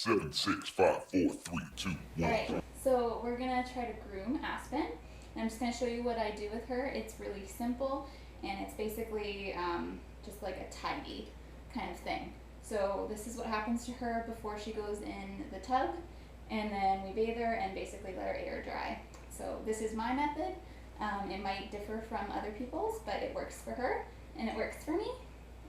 7, 6, 5, 4, 3, 2, 1. Alright, so we're gonna try to groom Aspen. And I'm just gonna show you what I do with her. It's really simple, and it's basically just like a tidy kind of thing. So this is what happens to her before she goes in the tub, and then we bathe her and basically let her air dry. So this is my method. It might differ from other people's, but it works for her and it works for me.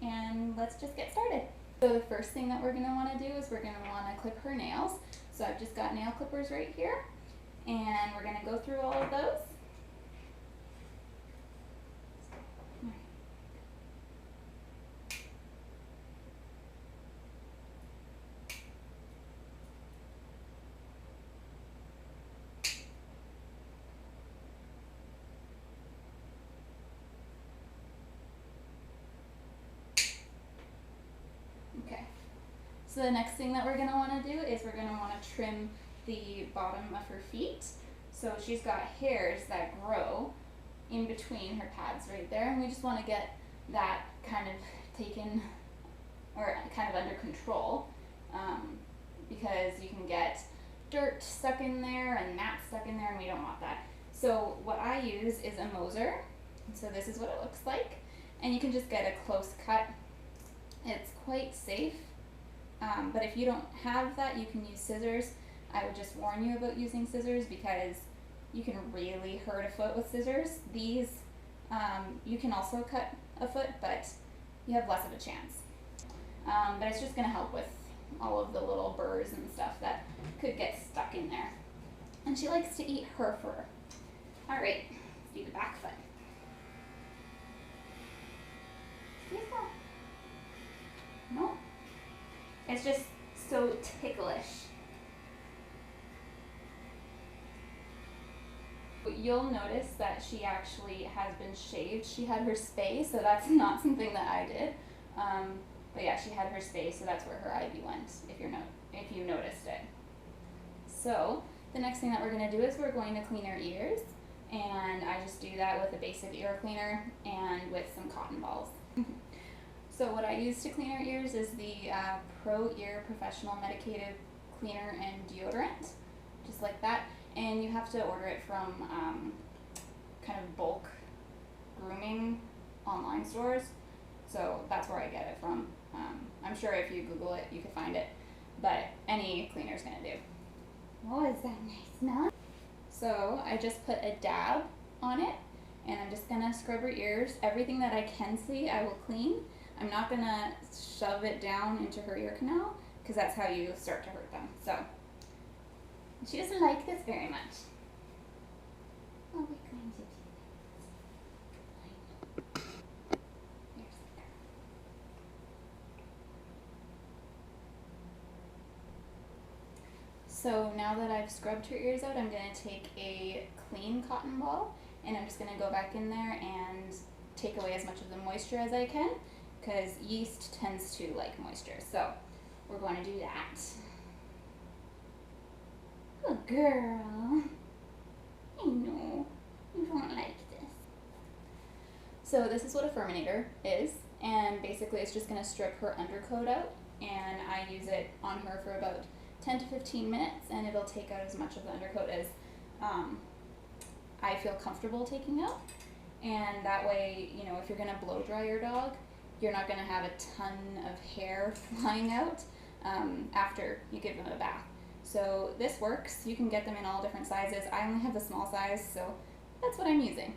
And let's just get started. So the first thing that we're going to want to do is we're going to want to clip her nails. So I've just got nail clippers right here, and we're going to go through all of those. Okay, so the next thing that we're going to want to do is we're going to want to trim the bottom of her feet. So she's got hairs that grow in between her pads right there, and we just want to get that kind of taken, or kind of under control, because you can get dirt stuck in there and gnats stuck in there, and we don't want that. So what I use is a Mozer. So this is what it looks like, and you can just get a close cut. It's quite safe, but if you don't have that, you can use scissors. I would just warn you about using scissors because you can really hurt a foot with scissors. These, you can also cut a foot, but you have less of a chance. But it's just going to help with all of the little burrs and stuff that could get stuck in there. And she likes to eat her fur. All right, let's do the back foot. No, it's just so ticklish. You'll notice that she actually has been shaved. She had her spay, so that's not something that I did. But yeah, she had her spay, so that's where her ivy went, if you noticed it. So the next thing that we're going to do is we're going to clean her ears, and I just do that with a basic ear cleaner and with some cotton balls. So what I use to clean her ears is the Pro Ear Professional Medicated Cleaner and Deodorant, just like that. And you have to order it from kind of bulk grooming online stores. So that's where I get it from. I'm sure if you Google it, you could find it. But any cleaner's gonna do. Oh, is that nice smell? So I just put a dab on it, and I'm just gonna scrub her ears. Everything that I can see, I will clean. I'm not gonna shove it down into her ear canal, because that's how you start to hurt them. So she doesn't like this very much. Oh, we're going to do that. Here's the girl. So now that I've scrubbed her ears out, I'm going to take a clean cotton ball, and I'm just going to go back in there and take away as much of the moisture as I can, because yeast tends to like moisture. So we're going to do that. Good girl. I know. You don't like this. So this is what a Furminator is, and basically it's just going to strip her undercoat out, and I use it on her for about 10 to 15 minutes, and it'll take out as much of the undercoat as I feel comfortable taking out. And that way, you know, if you're going to blow dry your dog, you're not going to have a ton of hair flying out after you give them a bath. So this works. You can get them in all different sizes. I only have the small size, so that's what I'm using.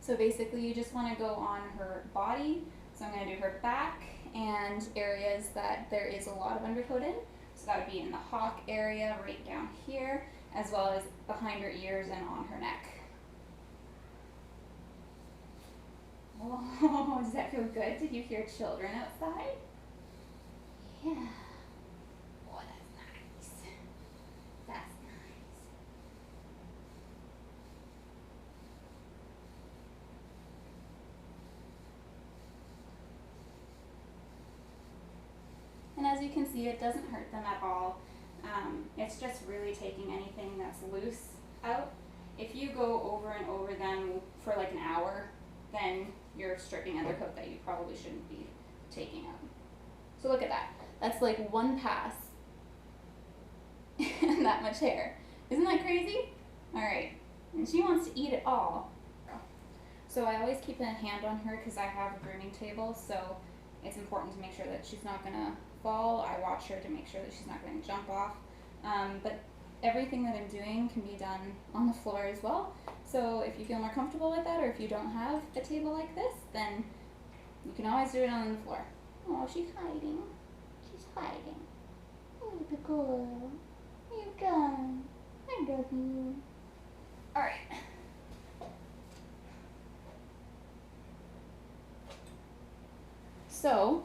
So basically you just want to go on her body. So I'm going to do her back and areas that there is a lot of undercoat in. So that would be in the hock area right down here, as well as behind her ears and on her neck. Oh, does that feel good? Did you hear children outside? Yeah. Oh, that's nice. That's nice. And as you can see, it doesn't hurt them at all. It's just really taking anything that's loose out. If you go over and over them for like an hour, then you're stripping undercoat that you probably shouldn't be taking out. So look at that. That's like one pass and that much hair. Isn't that crazy? Alright, and she wants to eat it all. So I always keep a hand on her because I have a grooming table, so it's important to make sure that she's not going to fall. I watch her to make sure that she's not going to jump off. But everything that I'm doing can be done on the floor as well. So if you feel more comfortable with that, or if you don't have a table like this, then you can always do it on the floor. Oh, she's hiding. She's hiding. Oh, good girl. You gone. I love you. Alright. So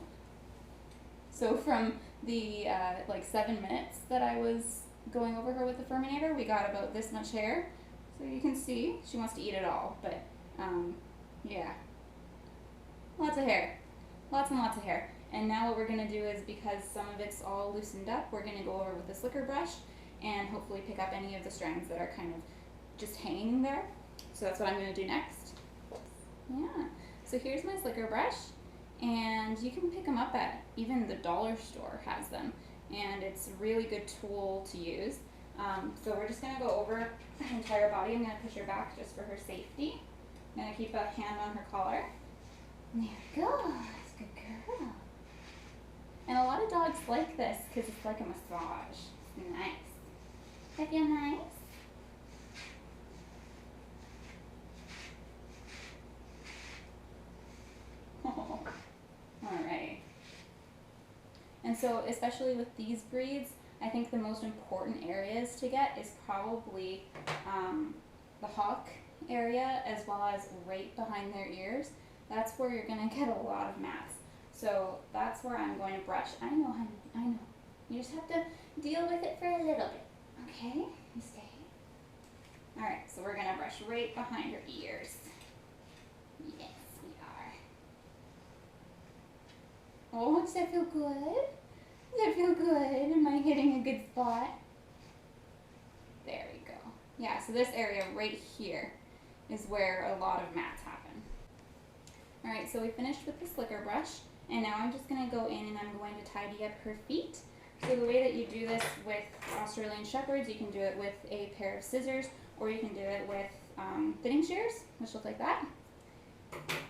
from the like 7 minutes that I was going over her with the Furminator, we got about this much hair. So you can see she wants to eat it all, but yeah, lots of hair, lots and lots of hair. And now what we're gonna do is, because some of it's all loosened up, we're gonna go over with the slicker brush and hopefully pick up any of the strands that are kind of just hanging there. So that's what I'm gonna do next. Yeah, so here's my slicker brush. And you can pick them up at, even the dollar store has them, and it's a really good tool to use. So we're just going to go over the entire body. I'm going to push her back just for her safety. I'm going to keep a hand on her collar. There it goes. Good girl. And a lot of dogs like this because it's like a massage. It's nice. That feel nice? Oh. Alright. And so, especially with these breeds, I think the most important areas to get is probably the hock area, as well as right behind their ears. That's where you're going to get a lot of mats. So that's where I'm going to brush. I know, honey, I know. You just have to deal with it for a little bit. Okay? You stay. Alright, so we're going to brush right behind her ears. Yes. Oh, does that feel good? Does that feel good? Am I hitting a good spot? There we go. Yeah, so this area right here is where a lot of mats happen. Alright, so we finished with the slicker brush, and now I'm just going to go in and I'm going to tidy up her feet. So the way that you do this with Australian Shepherds, you can do it with a pair of scissors, or you can do it with thinning shears, which look like that.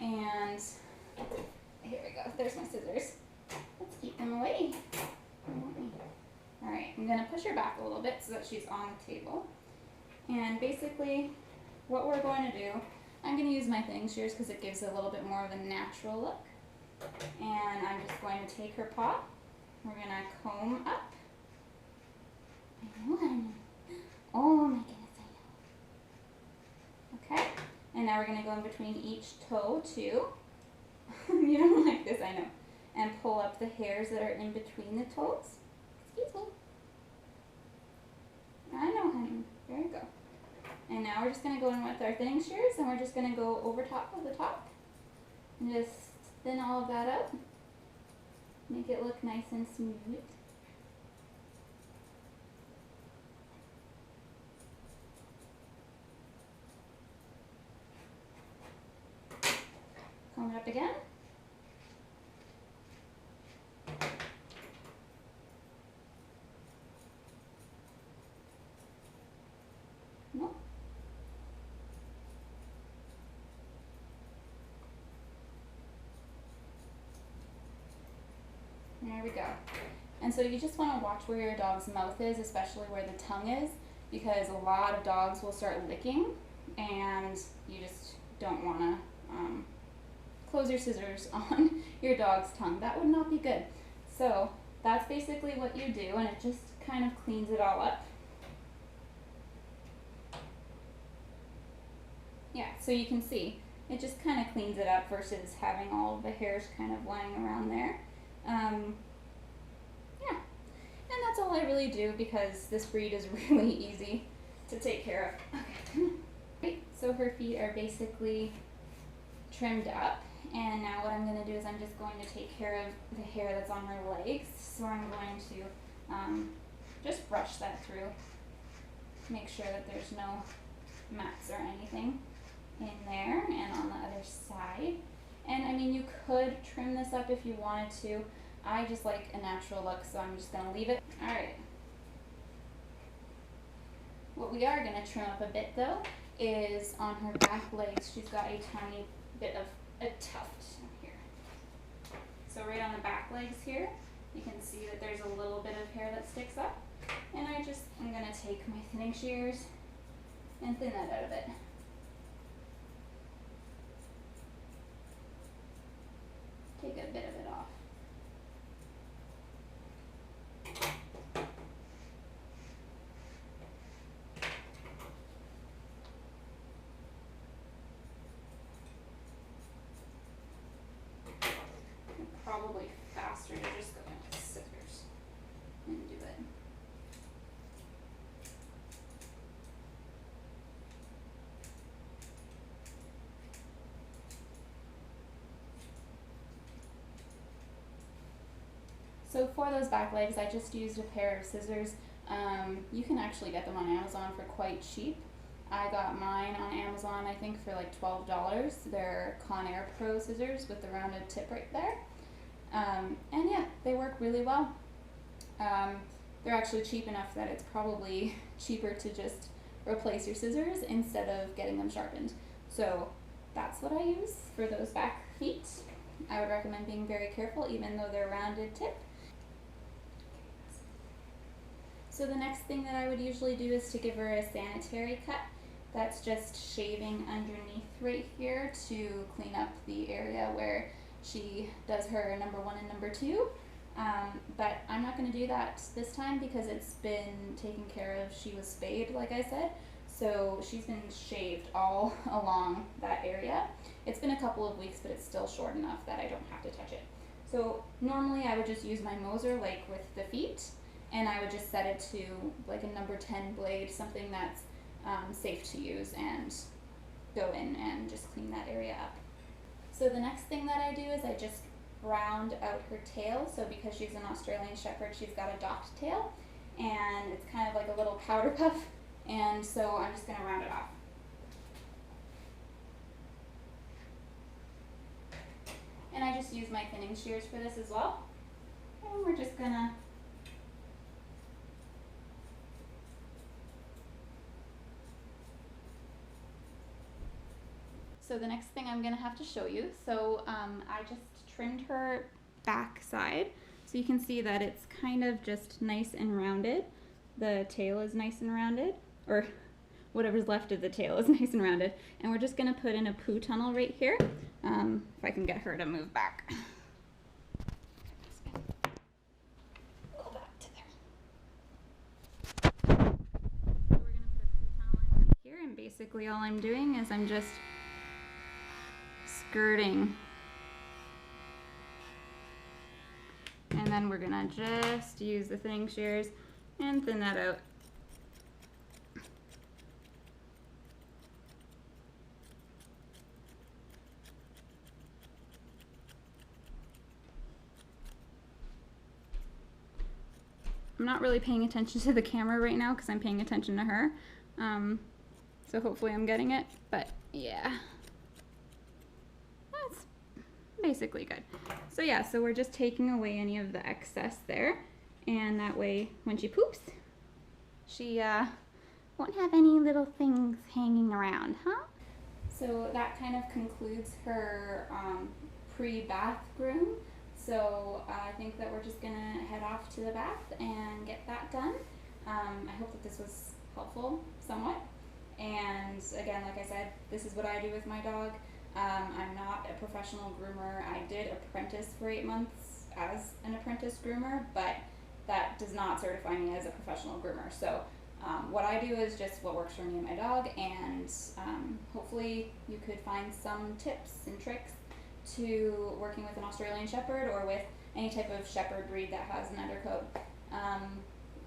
And here we go. There's my scissors. Let's keep them away. Alright, I'm going to push her back a little bit so that she's on the table. And basically, what we're going to do, I'm going to use my thinning shears because it gives it a little bit more of a natural look. And I'm just going to take her paw. We're going to comb up. I know, honey. Oh my goodness, I know. Okay, and now we're going to go in between each toe too. You don't like this, I know. And pull up the hairs that are in between the toes. Excuse me. I know, honey. There you go. And now we're just going to go in with our thinning shears, and we're just going to go over top of the top. And just thin all of that out. Make it look nice and smooth. Comb it up again. Nope. There we go. And so you just want to watch where your dog's mouth is, especially where the tongue is, because a lot of dogs will start licking, and you just don't want to close your scissors on your dog's tongue. That would not be good. So that's basically what you do, and it just kind of cleans it all up. Yeah, so you can see, it just kind of cleans it up versus having all of the hairs kind of lying around there. Yeah, and that's all I really do because this breed is really easy to take care of. Okay. Right, so her feet are basically trimmed up, and now what I'm going to do is I'm just going to take care of the hair that's on her legs. So I'm going to just brush that through, make sure that there's no mats or anything in there, and on the other side. And I mean, you could trim this up if you wanted to, I just like a natural look, so I'm just gonna leave it. Alright. What we are gonna trim up a bit though is on her back legs. She's got a tiny bit of a tuft here. So right on the back legs here, you can see that there's a little bit of hair that sticks up. And I'm gonna take my thinning shears and thin that out of it. Take a bit of it off. Probably faster to just go in with scissors and do it. So for those back legs, I just used a pair of scissors. You can actually get them on Amazon for quite cheap. I got mine on Amazon, I think, for like $12. They're Conair Pro Scissors with the rounded tip right there. And yeah, they work really well. They're actually cheap enough that it's probably cheaper to just replace your scissors instead of getting them sharpened. So that's what I use for those back feet. I would recommend being very careful even though they're rounded tip. So the next thing that I would usually do is to give her a sanitary cut. That's just shaving underneath right here to clean up the area where she does her number 1 and number 2. But I'm not going to do that this time because it's been taken care of. She was spayed, like I said, so she's been shaved all along that area. It's been a couple of weeks, but it's still short enough that I don't have to touch it. So normally I would just use my Mozer like with the feet, and I would just set it to like a number 10 blade, something that's safe to use, and go in and just clean that area up. So the next thing that I do is I just round out her tail. So because she's an Australian Shepherd, she's got a docked tail, and it's kind of like a little powder puff, and so I'm just going to round it off. And I just use my thinning shears for this as well. And we're just going to So the next thing I'm going to have to show you, so I just trimmed her back side, so you can see that it's kind of just nice and rounded. The tail is nice and rounded, or whatever's left of the tail is nice and rounded. And we're just going to put in a poo tunnel right here, if I can get her to move back. Go back to there. So we're going to put a poo tunnel in right here, and basically all I'm doing is I'm just skirting, and then we're gonna just use the thinning shears and thin that out. I'm not really paying attention to the camera right now because I'm paying attention to her, so hopefully I'm getting it, but yeah. Basically good. So yeah, so we're just taking away any of the excess there, and that way when she poops, she won't have any little things hanging around, huh? So that kind of concludes her pre-bath groom. So I think that we're just gonna head off to the bath and get that done. I hope that this was helpful somewhat. And again, like I said, this is what I do with my dog. I'm not a professional groomer. I did apprentice for 8 months as an apprentice groomer, but that does not certify me as a professional groomer. So what I do is just what works for me and my dog, and hopefully you could find some tips and tricks to working with an Australian Shepherd or with any type of Shepherd breed that has an undercoat.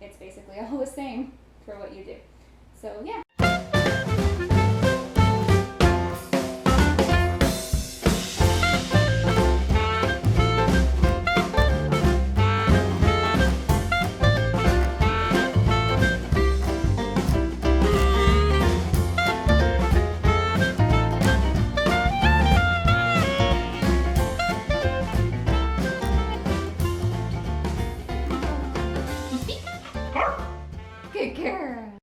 It's basically all the same for what you do. So yeah. Good girl.